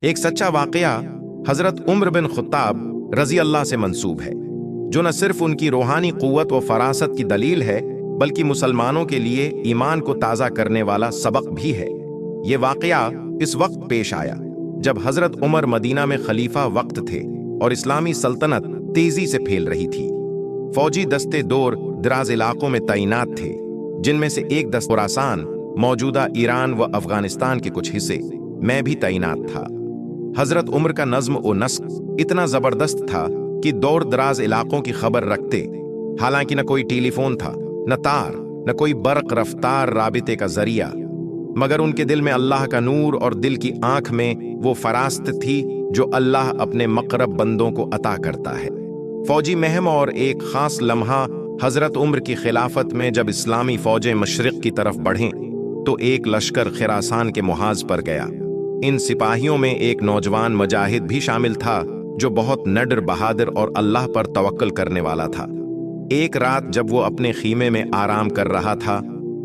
एक सच्चा वाकया हजरत उम्र बिन खुत्ताब रजी अल्लाह से मंसूब है, जो न सिर्फ उनकी रूहानी कुव्वत व फरासत की दलील है बल्कि मुसलमानों के लिए ईमान को ताज़ा करने वाला सबक भी है। ये वाकया इस वक्त पेश आया जब हजरत उमर मदीना में खलीफा वक्त थे और इस्लामी सल्तनत तेजी से फैल रही थी। फौजी दस्ते दूर दराज इलाकों में तैनात थे, जिनमें से एक दस्ता खुरासान, मौजूदा ईरान व अफगानिस्तान के कुछ हिस्से में भी तैनात था। हजरत उमर का नज्म व नस्क इतना जबरदस्त था कि दूर दराज इलाकों की खबर रखते। हालांकि न कोई टेलीफोन था, न तार, न कोई बर्क रफ्तार राबिते का जरिया, मगर उनके दिल में अल्लाह का नूर और दिल की आंख में वो फरास्त थी जो अल्लाह अपने मकरब बंदों को अता करता है। फौजी महम और एक खास लम्हा हजरत उम्र की खिलाफत में जब इस्लामी फौजें मशरिक की तरफ बढ़ें तो एक लश्कर खिरासान के मुहाज पर गया। इन सिपाहियों में एक नौजवान मुजाहिद भी शामिल था जो बहुत नडर बहादुर और अल्लाह पर तवक्कल करने वाला था। एक रात जब वो अपने खीमे में आराम कर रहा था,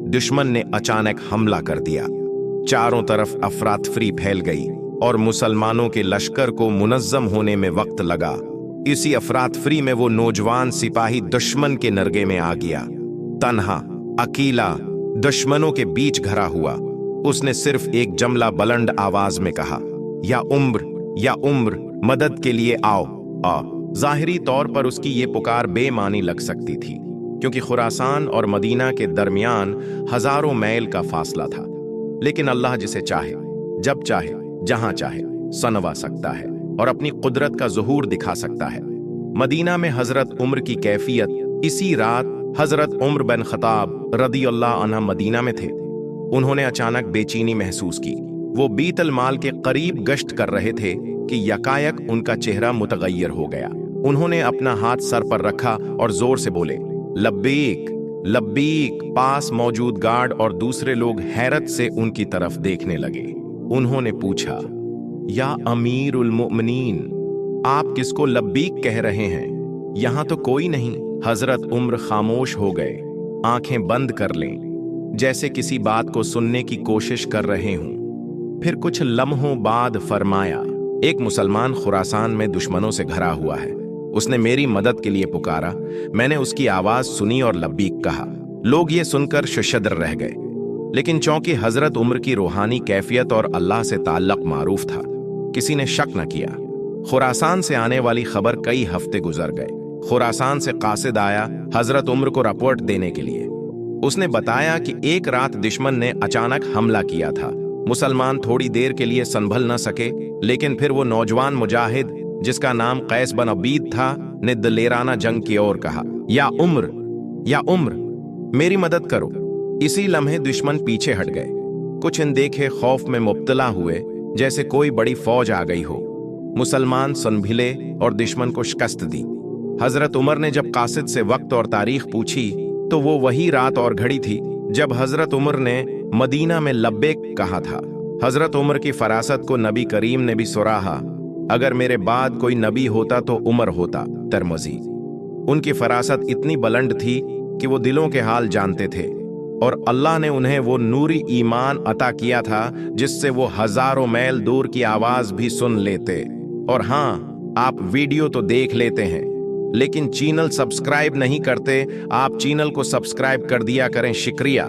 दुश्मन ने अचानक हमला कर दिया। चारों तरफ अफरातफरी फैल गई और मुसलमानों के लश्कर को मुनज्जम होने में वक्त लगा। इसी अफरातफरी में वो नौजवान सिपाही दुश्मन के नरगे में आ गया। तन्हा, अकेला, दुश्मनों के बीच घरा हुआ, उसने सिर्फ एक जमला बुलंद आवाज में कहा, या उम्र, मदद के लिए आओ। जाहिरी तौर पर उसकी ये पुकार बेमानी लग सकती थी, क्योंकि खुरासान और मदीना के दरमियान हजारों मैल का फासला था। लेकिन अल्लाह जिसे चाहे, जब चाहे, जहां चाहे सनवा सकता है और अपनी कुदरत का ज़ुहूर दिखा सकता है। मदीना में हजरत उम्र की कैफियत इसी रात हजरत उम्र बिन खत्ताब रदी अल्लाह अन्हु मदीना में थे। उन्होंने अचानक बेचैनी महसूस की। वो बीतल माल के करीब गश्त कर रहे थे कि यकायक उनका चेहरा मुतगय्यर हो गया। उन्होंने अपना हाथ सर पर रखा और जोर से बोले, लब्बीक लब्बीक। पास मौजूद गार्ड और दूसरे लोग हैरत से उनकी तरफ देखने लगे। उन्होंने पूछा, या अमीरुल मोमिनीन, आप किसको लब्बीक कह रहे हैं? यहां तो कोई नहीं। हजरत उम्र खामोश हो गए, आंखें बंद कर लें, जैसे किसी बात को सुनने की कोशिश कर रहे हों। फिर कुछ लम्हों बाद फरमाया, एक मुसलमान खुरासान में दुश्मनों से घरा हुआ है। उसने मेरी मदद के लिए पुकारा। मैंने उसकी आवाज सुनी और लब्बीक कहा। लोग ये सुनकर शुशद्र रह गए, लेकिन चूंकि हजरत उम्र की रूहानी कैफियत और अल्लाह से ताल्लुक मारूफ था, किसी ने शक न किया। खुरासान से आने वाली खबर कई हफ्ते गुजर गए। खुरासान से कासिद आया हजरत उम्र को रिपोर्ट देने के लिए। उसने बताया कि एक रात दुश्मन ने अचानक हमला किया था। मुसलमान थोड़ी देर के लिए संभल न सके, लेकिन फिर वो नौजवान मुजाहिद जिसका नाम कैस बिन अबीद था ने दलेराना जंग की ओर कहा, या उम्र, मेरी मदद करो। इसी लम्हे दुश्मन पीछे हट गए। कुछ अनदेखे खौफ में मुब्तला हुए, जैसे कोई बड़ी फौज आ गई हो। मुसलमान संभिले और दुश्मन को शिकस्त दी। हजरत उमर ने जब कासिद से वक्त और तारीख पूछी तो वो वही रात और घड़ी थी जब हजरत उमर ने मदीना में लब्बैक कहा था। हजरत उमर की फरासत को नबी करीम ने भी सराहा। अगर मेरे बाद कोई नबी होता तो उमर होता। तिरमिज़ी। उनकी फरासत इतनी बुलंद थी कि वो दिलों के हाल जानते थे, और अल्लाह ने उन्हें वो नूरी ईमान अता किया था जिससे वो हजारों मैल दूर की आवाज भी सुन लेते। और हाँ, आप वीडियो तो देख लेते हैं, लेकिन चैनल सब्सक्राइब नहीं करते। आप चैनल को सब्सक्राइब कर दिया करें। शुक्रिया।